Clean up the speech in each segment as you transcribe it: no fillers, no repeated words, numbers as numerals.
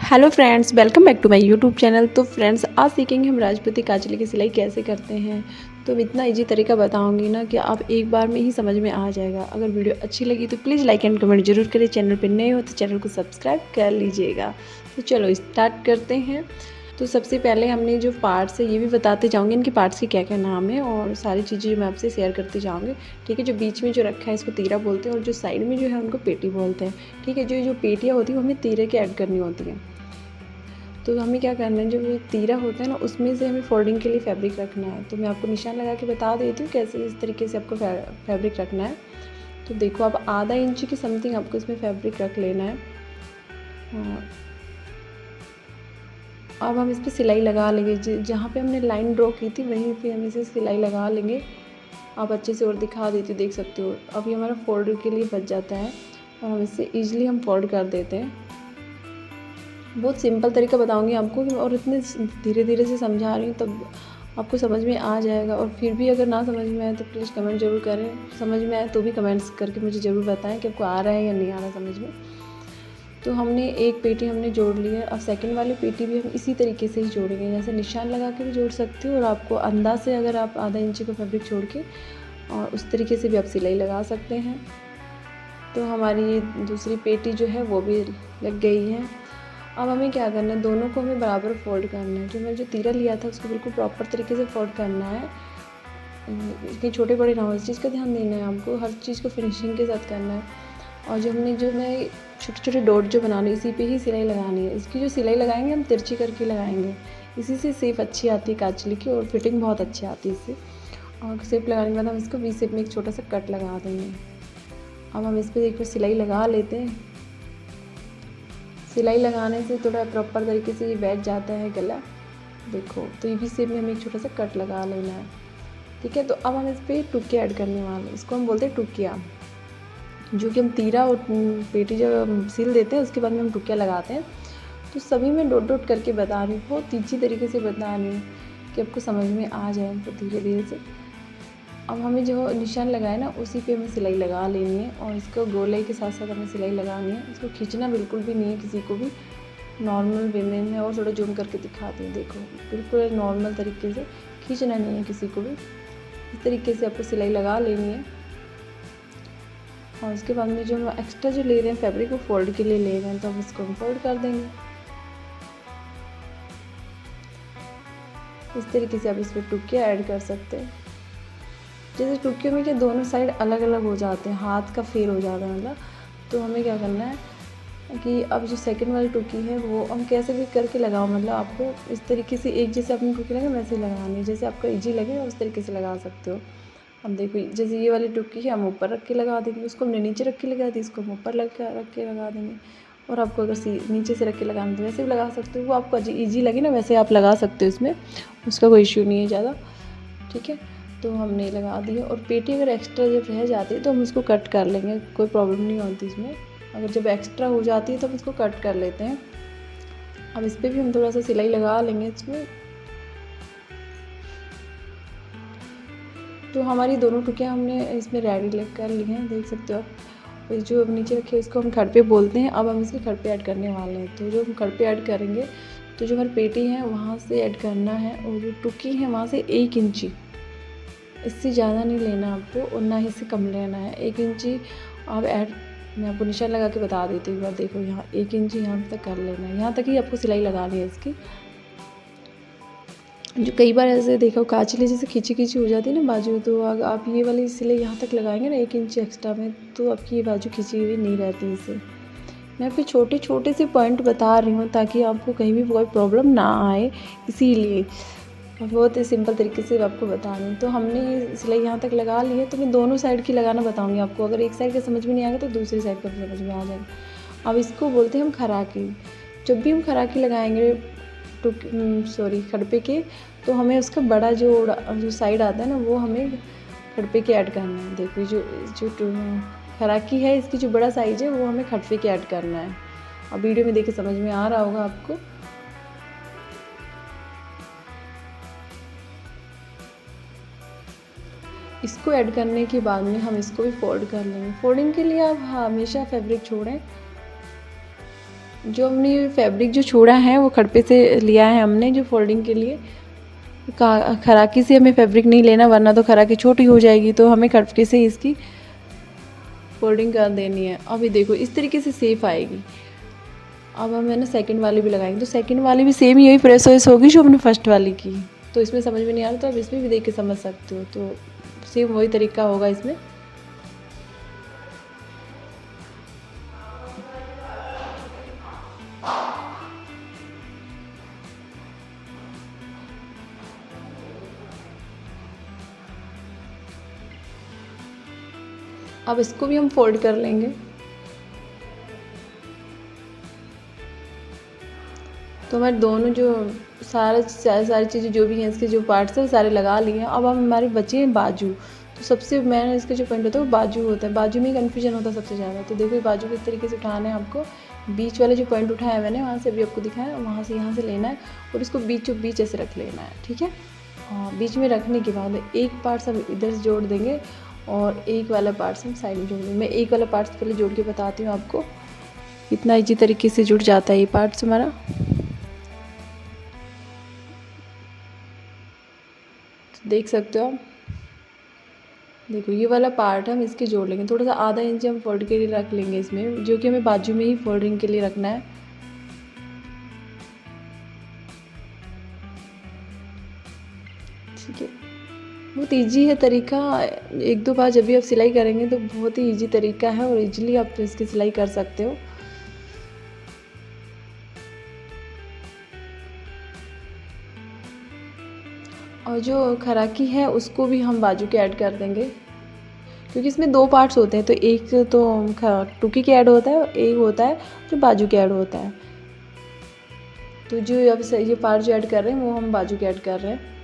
Hello friends, welcome back to my YouTube channel. तो friends, आज सीखेंगे हम राजपूती कांचले की सिलाई कैसे करते हैं। तो इतना इजी तरीका बताऊंगी ना कि आप एक बार में ही समझ में आ जाएगा। अगर वीडियो अच्छी लगी तो प्लीज़ लाइक एंड कमेंट जरूर करें। चैनल पर नए हो तो चैनल को सब्सक्राइब कर लीजिएगा। तो चलो स्टार्ट करते हैं। तो सबसे पहले हमने जो पार्ट्स है ये भी बताते जाऊँगी, इनके पार्ट्स के क्या क्या नाम है और सारी चीज़ें जो मैं आपसे शेयर करते जाऊँगी। ठीक है, जो बीच में जो रखा है इसको तीरा बोलते हैं और जो साइड में जो है उनको पेटी बोलते हैं। ठीक है, जो पेटियाँ होती है वो हमें तीरे के ऐड करनी होती हैं। तो हमें क्या करना है, जो वो तीरा होता है ना उसमें से हमें फोल्डिंग के लिए फैब्रिक रखना है। तो मैं आपको निशान लगा के बता देती हूँ कैसे इस तरीके से आपको फैब्रिक रखना है। तो देखो, आप आधा इंच की समथिंग आपको इसमें फैब्रिक रख लेना है। अब हम इस पर सिलाई लगा लेंगे। जहाँ पे हमने लाइन ड्रॉ की थी वहीं पे हम इसे सिलाई लगा लेंगे। आप अच्छे से और दिखा देती देख सकते हो। अब ये हमारा फोल्ड के लिए बच जाता है और हम इससे ईजिली हम फोल्ड कर देते हैं। बहुत सिंपल तरीका बताऊंगी आपको और इतने धीरे धीरे से समझा रही हूँ तब आपको समझ में आ जाएगा। और फिर भी अगर ना समझ में आए तो प्लीज़ कमेंट ज़रूर करें। समझ में आए तो भी कमेंट्स करके मुझे ज़रूर बताएं कि आपको आ रहा है या नहीं आ रहा समझ में। तो हमने एक पेटी हमने जोड़ ली है। अब सेकंड वाली पेटी भी हम इसी तरीके से ही जोड़ेंगे, जैसे निशान लगा के भी जोड़ सकते हो और आपको अंदाज से अगर आप आधा इंच का फैब्रिक छोड़ के और उस तरीके से भी आप सिलाई लगा सकते हैं। तो हमारी दूसरी पेटी जो है वो भी लग गई है। अब हमें क्या करना है, दोनों को हमें बराबर फोल्ड करना है। जो मैंने तीरा लिया था उसको बिल्कुल प्रॉपर तरीके से फोल्ड करना है। कहीं छोटे बड़े ना हो, इस चीज़ का ध्यान देना है आपको। हर चीज़ को फिनिशिंग के साथ करना है। और जो मैं छोटे छोटे डॉट जो बनाने इसी पे ही सिलाई लगानी है। इसकी जो सिलाई लगाएंगे हम तिरछी करके लगाएंगे, इसी से शेप अच्छी आती है कांचले की और फिटिंग बहुत अच्छी आती है इससे। और शेप लगाने के बाद हम इसको वी शेप में एक छोटा सा कट लगा देंगे। अब हम इस पर एक बार सिलाई लगा लेते हैं। सिलाई लगाने से थोड़ा प्रॉपर तरीके से ये बैठ जाता है गला। देखो, तो ये भी शेप में हमें एक छोटा सा कट लगा लेना है। ठीक है, तो अब हम इस पर टुकिया ऐड करने वाले हैं। इसको हम बोलते हैं टुकिया, जो कि हम तीरा और पेटी जब हम सिल देते हैं उसके बाद में हम टुकिया लगाते हैं। तो सभी में डॉट डॉट करके बता रही हूँ, बहुत तीखी तरीके से बता रही हूँ कि आपको समझ में आ जाए तो धीरे धीरे से। अब हमें जो निशान लगाए ना उसी पे हमें सिलाई लगा लेनी है और इसको गोलाई के साथ साथ हमें सिलाई लगानी है। इसको खींचना बिल्कुल भी नहीं है किसी को भी, नॉर्मल वे में और थोड़ा जूम करके दिखाती हूँ। देखो, बिल्कुल नॉर्मल तरीके से, खींचना नहीं है किसी को भी। इस तरीके से आपको सिलाई लगा लेनी है। और उसके बाद में जो हम एक्स्ट्रा जो ले रहे हैं फैब्रिक वो फोल्ड के लिए ले रहे हैं, तो हम इसको हम फोल्ड कर देंगे। इस तरीके से आप इस पर टुकिया ऐड कर सकते हैं। जैसे टुकियों में क्या दोनों साइड अलग अलग हो जाते हैं, हाथ का फेर हो जाता है मतलब। तो हमें क्या करना है कि अब जो सेकंड वाली टुकी है वो हम कैसे भी करके लगाओ, मतलब आपको इस तरीके से एक जैसे अपनी टुकी लगे वैसे ही लगानी है, जैसे आपको ईजी लगे उस तरीके से लगा सकते हो। अब देखो, जैसे ये वाली टुकी है हम ऊपर रख के लगा देंगे, उसको हमने नीचे रख के लगा दी, इसको हम ऊपर रख के लगा देंगे। और आपको अगर नीचे से रख के लगाना तो वैसे भी लगा सकते हो, वो आपको ईजी लगे ना वैसे आप लगा सकते हो, इसमें उसका कोई इश्यू नहीं है ज़्यादा। ठीक है, तो हमने लगा दिया। और पेटी अगर एक्स्ट्रा जब रह जाती है तो हम उसको कट कर लेंगे, कोई प्रॉब्लम नहीं होती इसमें। अगर जब एक्स्ट्रा हो जाती है तो हम इसको कट कर लेते हैं। अब इस पर भी हम थोड़ा सा सिलाई लगा लेंगे इसमें। तो हमारी दोनों टुकियाँ हमने इसमें रेडी कर ली हैं, देख सकते हो आप। जो अब नीचे रखे इसको हम खड़पे बोलते हैं। अब हम इसके खड़पे ऐड करने वाले हैं। तो जो हम खड़पे ऐड करेंगे तो जो हमारी पेटी है वहाँ से ऐड करना है और जो टुकी है वहाँ से 1 इंची, इससे ज़्यादा नहीं लेना आपको और ना ही इससे कम लेना है। 1 इंची आप ऐड, मैं आपको निशान लगा के बता देती हूँ। एक बार देखो, यहाँ 1 इंची यहाँ तक कर लेना है, यहाँ तक ही आपको सिलाई लगानी है इसकी। जो कई बार ऐसे देखो कांचले जैसे खींची खींची हो जाती है ना बाजू, तो आप ये वाली सिलाई यहाँ तक लगाएंगे ना 1 इंच एक्स्ट्रा में, तो आपकी ये बाजू खींची हुई नहीं रहती। इससे मैं आपको छोटे छोटे से पॉइंट बता रही हूँ ताकि आपको कहीं भी कोई प्रॉब्लम ना आए, इसीलिए बहुत ही सिंपल तरीके से आपको बता रही हूँ। तो हमने ये सिलाई यहाँ तक लगा ली है। तो मैं दोनों साइड की लगाना बताऊँगी आपको, अगर एक साइड का समझ में नहीं आएगा तो दूसरी साइड का समझ में आ जाएगा। अब इसको बोलते हैं हम खराकी। जब भी हम खराकी लगाएंगे खड़पे के, तो हमें उसका बड़ा जो साइड आता है ना वो हमें खड़पे के ऐड करना है। देखिए, जो खराकी है इसकी जो बड़ा साइज है वो हमें खड़पे के ऐड करना है। अब वीडियो में देखिए समझ में आ रहा होगा आपको। इसको ऐड करने के बाद में हम इसको भी फोल्ड कर लेंगे। फोल्डिंग के लिए आप हमेशा फैब्रिक छोड़ें, जो हमने फैब्रिक जो छोड़ा है वो खड़पे से लिया है हमने, जो फोल्डिंग के लिए। खराकी से हमें फैब्रिक नहीं लेना, वरना तो खराकी छोटी हो जाएगी, तो हमें खड़पे से इसकी फोल्डिंग कर देनी है। अभी देखो इस तरीके से सेफ आएगी। अब हम है ना सेकंड वाली भी लगाएंगे, तो सेकंड वाली भी सेम यही प्रोसेस होगी जो हमने फर्स्ट वाली की। तो इसमें समझ में नहीं आ रहा तो अब इसमें भी देख के समझ सकते हो, तो सेम वही तरीका होगा इसमें। अब इसको भी हम फोल्ड कर लेंगे। तो हमारे दोनों जो सारी चीज़ें जो भी हैं इसके जो पार्ट्स हैं सारे लगा लिए हैं। अब हम हमारे बचे हैं बाजू। तो सबसे मेन इसका जो पॉइंट होता है वो बाजू होता है। बाजू में कन्फ्यूजन होता है सबसे ज़्यादा। तो देखो बाजू किस तरीके से उठाना है आपको। बीच वाले जो पॉइंट उठाया है मैंने वहाँ से अभी आपको दिखाया, वहाँ से यहाँ से लेना है और इसको बीचों बीच ऐसे रख लेना है, ठीक है। और बीच में रखने के बाद एक पार्ट हम इधर से जोड़ देंगे और एक वाला पार्ट हम साइड में जोड़ देंगे। मैं एक वाला पार्ट पहले जोड़ के बताती हूँ आपको, इतना ईजी तरीके से जुड़ जाता है ये पार्ट्स हमारा। देख सकते हो आप, देखो ये वाला पार्ट हम इसके जोड़ लेंगे। थोड़ा सा आधा इंच हम फोल्ड के लिए रख लेंगे इसमें, जो कि हमें बाजू में ही फोल्डिंग के लिए रखना है। ठीक है, बहुत इजी है तरीका। एक दो बार जब भी आप सिलाई करेंगे तो बहुत ही इजी तरीका है और इजीली आप इसकी सिलाई कर सकते हो। और जो खराकी है उसको भी हम बाजू के ऐड कर देंगे, क्योंकि इसमें दो पार्ट्स होते हैं। तो एक तो टुकी के ऐड होता है और एक होता है जो बाजू के ऐड होता है। तो जो अब ये पार्ट जो ऐड कर रहे हैं वो हम बाजू के ऐड कर रहे हैं।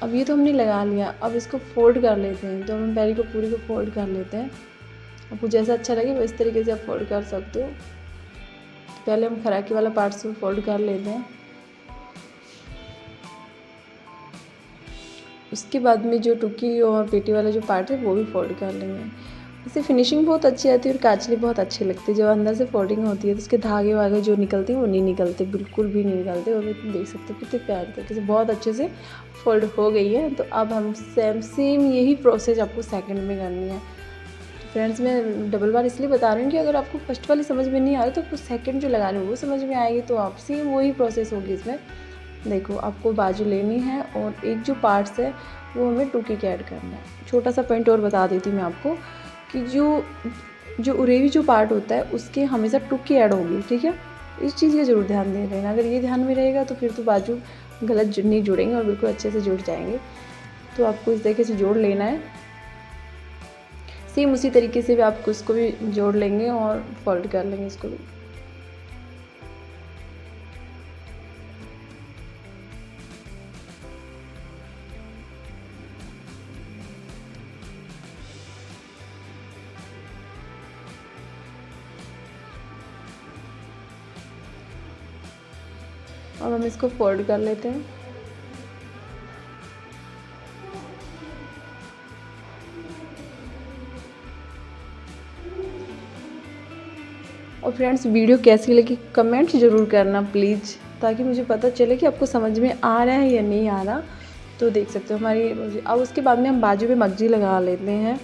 अब ये तो हमने लगा लिया, अब इसको फोल्ड कर लेते हैं। तो हम पहले को पूरी को फोल्ड कर लेते हैं। आपको जैसा अच्छा लगे वो इस तरीके से आप फोल्ड कर सकते हो। पहले हम खराकी वाला पार्ट से फोल्ड कर लेते हैं। उसके बाद में जो टुकी और पेटी वाला जो पार्ट है वो भी फोल्ड कर लेंगे। इससे फिनिशिंग बहुत अच्छी आती है और काचली बहुत अच्छी लगती है। जब अंदर से फोल्डिंग होती है तो उसके धागे वागे जो निकलते हैं वो नहीं निकलते, बिल्कुल भी नहीं निकलते। और देख सकते हो कितने प्यारे तरीके से बहुत अच्छे से फोल्ड हो गई है। तो अब हम सेम यही प्रोसेस आपको सेकंड में करनी है। तो फ्रेंड्स मैं डबल बार इसलिए बता रही हूँ कि अगर आपको फर्स्ट वाली समझ में नहीं आ रही तो आपको सेकंड जो लगानी है वो समझ में आएगी। तो आप सेम वही प्रोसेस होगी इसमें। देखो आपको बाजू लेनी है और एक जो पार्ट्स है वो हमें टुकी के ऐड करना है। छोटा सा पॉइंट और बता देती हूँ मैं आपको कि जो उरेवी जो पार्ट होता है उसके हमेशा टुकी ऐड होगी, ठीक है। इस चीज़ का ज़रूर ध्यान दे लेना। अगर ये ध्यान में रहेगा तो फिर तो बाजू गलत नहीं जुड़ेंगे और बिल्कुल अच्छे से जुड़ जाएंगे। तो आपको इस तरीके से जोड़ लेना है। सेम उसी तरीके से भी आपको इसको भी जोड़ लेंगे और फोल्ड कर लेंगे इसको भी। अब हम इसको फोल्ड कर लेते हैं। और फ्रेंड्स वीडियो कैसी लगी कमेंट ज़रूर करना प्लीज़, ताकि मुझे पता चले कि आपको समझ में आ रहा है या नहीं आ रहा। तो देख सकते हो हमारी। अब उसके बाद में हम बाजू में मगजी लगा लेते हैं।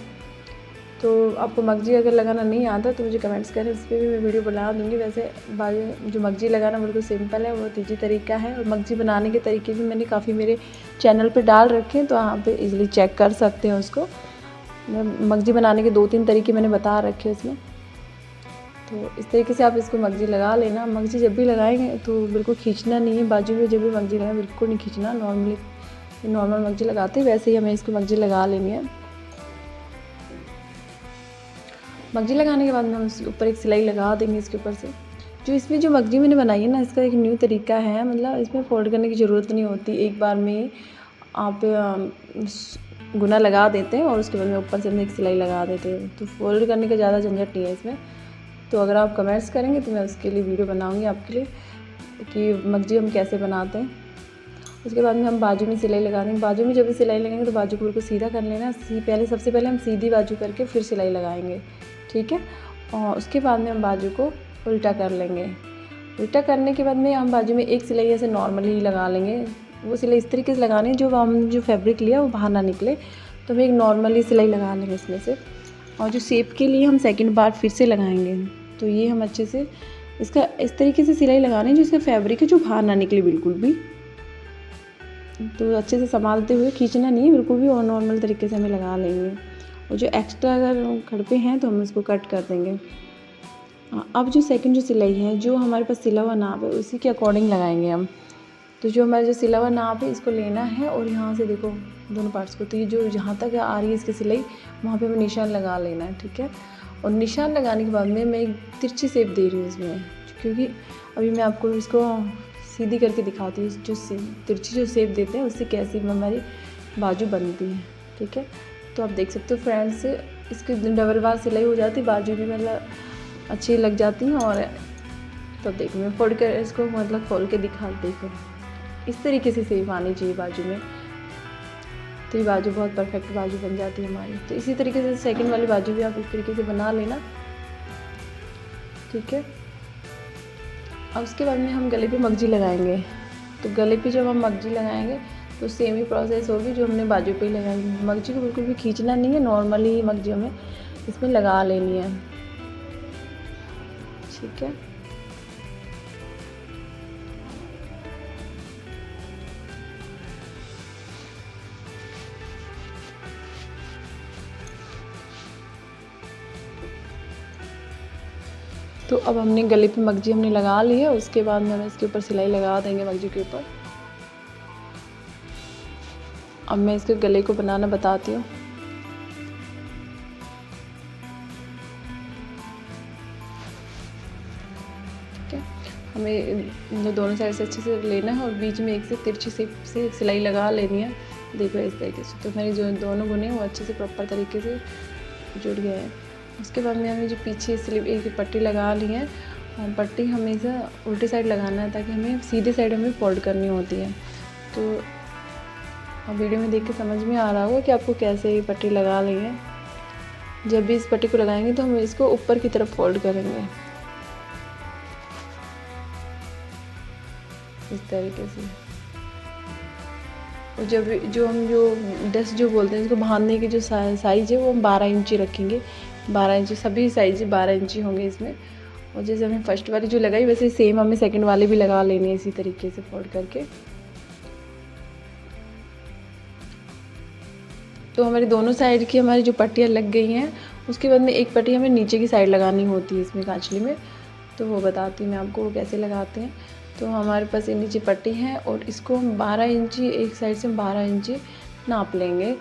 तो आपको मगजी अगर लगाना नहीं आता तो मुझे कमेंट्स करें, इस पर भी मैं वीडियो बना दूँगी। वैसे बाजू जो मगजी लगाना बिल्कुल सिंपल है, बहुत ईजी तरीका है। और मगजी बनाने के तरीके भी मैंने काफ़ी मेरे चैनल पे डाल रखे हैं, तो यहाँ पे इजीली चेक कर सकते हैं उसको। मगजी बनाने के 2-3 तरीके मैंने बता रखे हैं उसमें। तो इस तरीके से आप इसको मगजी लगा लेना। मगजी जब भी लगाएंगे तो बिल्कुल खींचना नहीं है। बाजू में जब भी मगजी लगाएं बिल्कुल नहीं खींचना। नॉर्मल मगजी लगाते हैं वैसे ही हमें इसको मगजी लगा लेनी है। मगजी लगाने के बाद में हम इसके ऊपर एक सिलाई लगा देंगे इसके ऊपर से। जो इसमें जो मगजी मैंने बनाई है ना, इसका एक न्यू तरीका है। मतलब इसमें फोल्ड करने की ज़रूरत नहीं होती, एक बार में आप गुना लगा देते हैं और उसके बाद में ऊपर से हम एक सिलाई लगा देते हैं। तो फोल्ड करने का ज़्यादा झंझट नहीं है इसमें। तो अगर आप कमेंट्स करेंगे तो मैं उसके लिए वीडियो बनाऊँगी आपके लिए कि मगजी हम कैसे बनाते हैं। उसके बाद में हम बाजू में सिलाई लगा देंगे। बाजू में जब भी सिलाई लगाएंगे तो बाजू को बिल्कुल सीधा कर लेना। सबसे पहले हम सीधी बाजू करके फिर सिलाई लगाएंगे, ठीक है। और उसके बाद में हम बाजू को उल्टा कर लेंगे। उल्टा करने के बाद में हम बाजू में एक सिलाई ऐसे नॉर्मली लगा लेंगे। वो सिलाई इस तरीके से लगानी है जो फैब्रिक लिया वो बाहर ना निकले, तो हम एक नॉर्मली सिलाई लगा लेंगे इसमें से। और जो शेप के लिए हम सेकंड बार फिर से लगाएंगे। तो ये हम अच्छे से इसका इस तरीके से सिलाई लगानी है जो इसका फैब्रिक है जो बाहर ना निकले बिल्कुल भी। तो अच्छे से संभालते हुए खींचना नहीं है बिल्कुल भी, और नॉर्मल तरीके से हमें लगा लेंगे। और जो एक्स्ट्रा अगर खड़पे हैं तो हम इसको कट कर देंगे। अब जो सेकंड जो सिलाई है जो हमारे पास सिला हुआ नाप है उसी के अकॉर्डिंग लगाएंगे हम। तो जो हमारा जो सिला हुआ नाप है इसको लेना है और यहाँ से देखो दोनों पार्ट्स को, तो ये जो जहाँ तक आ रही है इसकी सिलाई वहाँ पे हमें निशान लगा लेना है, ठीक है। और निशान लगाने के बाद में मैं एक तिरछी शेप दे रही हूँ इसमें, क्योंकि अभी मैं आपको इसको सीधी करके दिखाती हूँ जो तिरछी जो शेप देते हैं उससे कैसी हमारी बाजू बनती है, ठीक है। तो आप देख सकते हो फ्रेंड्स, इसकी डबल बार सिलाई हो जाती, बाजू भी मतलब अच्छी लग जाती हैं। और तो देखो मैं फोल्ड कर इसको मतलब खोल के दिखा, देखो इस तरीके से शेप आनी चाहिए बाजू में, तो ये बाजू बहुत परफेक्ट बाजू बन जाती है हमारी। तो इसी तरीके से सेकंड वाली बाजू भी आप इस तरीके से बना लेना, ठीक है। अब उसके बाद में हम गले पे मगजी लगाएंगे। तो गले पे जब हम मगजी लगाएंगे तो सेम ही प्रोसेस होगी जो हमने बाजू पे ही लगाई। मगजी को बिल्कुल भी खींचना नहीं है, नॉर्मली ही मगजी हमें इसमें लगा लेनी है, ठीक है। तो अब हमने गले पे मगजी हमने लगा ली है, उसके बाद में हम इसके ऊपर सिलाई लगा देंगे मगजी के ऊपर। अब मैं इसके गले को बनाना बताती हूँ। ठीक है, हमें दोनों साइड से अच्छे से लेना है और बीच में एक से तिरछी से सिलाई लगा लेनी है, देखो इस तरीके से। तो मेरे जो दोनों बुने वो अच्छे से प्रॉपर तरीके से जुड़ गए हैं। उसके बाद में हमें जो पीछे स्लीव एक पट्टी लगा ली है, पट्टी हमेशा उल्टी साइड लगाना है ताकि हमें सीधे साइड हमें फोल्ड करनी होती है। तो अब वीडियो में देख के समझ में आ रहा होगा कि आपको कैसे ये पट्टी लगा ली है। जब भी इस पट्टी को लगाएंगे तो हम इसको ऊपर की तरफ फोल्ड करेंगे इस तरीके से। और जब जो हम जो डस्ट जो बोलते हैं इसको बांधने की जो साइज़ है वो हम 12 इंची रखेंगे। 12 इंची सभी साइज 12 इंची होंगे इसमें। और जैसे हमने फर्स्ट वाली जो लगाई वैसे सेम हमें सेकंड वाली भी लगा लेनी है इसी तरीके से फोल्ड करके। तो हमारी दोनों साइड की हमारी जो पट्टियाँ लग गई हैं, उसके बाद में एक पट्टी हमें नीचे की साइड लगानी होती है इसमें कांचली में, तो वो बताती हूँ मैं आपको वो कैसे लगाते हैं। तो हमारे पास ये नीचे पट्टी है और इसको हम 12 इंची एक साइड से 12 इंची नाप लेंगे,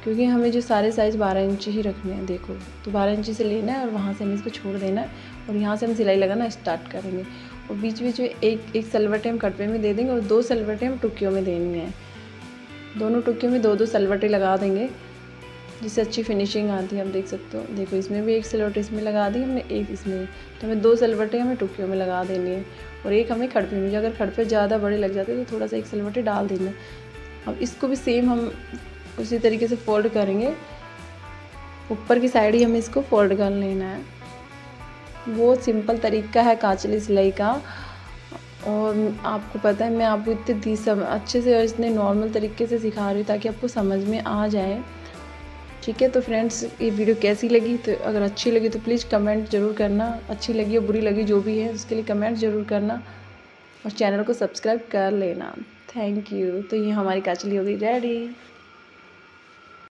क्योंकि हमें जो सारे साइज़ 12 इंची ही रखने हैं। देखो तो 12 इंची से लेना है और वहाँ से हमें इसको छोड़ देना है और यहाँ से हम सिलाई लगाना स्टार्ट करेंगे। और बीच बीच में एक सलवटें हम कटवे में दे देंगे और 2 सलवटें हम टुकियों में देनी है। दोनों टुकियों में 2-2 सलवटें लगा देंगे जिससे अच्छी फिनिशिंग आती है। आप देख सकते हो, देखो इसमें भी एक सलवट इसमें लगा दी हमने, एक इसमें, तो हमें 2 सलवटें हमें टुकियों में लगा देनी है और एक हमें खड़पे में। अगर खड़पे ज़्यादा बड़े लग जाते तो थोड़ा सा एक सलवटें डाल देना। अब इसको भी सेम हम उसी तरीके से फोल्ड करेंगे, ऊपर की साइड ही हमें इसको फोल्ड कर लेना है। बहुत सिंपल तरीका है कांचली सिलाई का, और आपको पता है मैं आपको इतने अच्छे से और इतने नॉर्मल तरीके से सिखा रही हूँ ताकि आपको समझ में आ जाए, ठीक है। तो फ्रेंड्स ये वीडियो कैसी लगी, तो अगर अच्छी लगी तो प्लीज़ कमेंट ज़रूर करना, अच्छी लगी और बुरी लगी जो भी है उसके लिए कमेंट ज़रूर करना और चैनल को सब्सक्राइब कर लेना। Thank you. तो ये हमारी कांचली हो गई रेडी।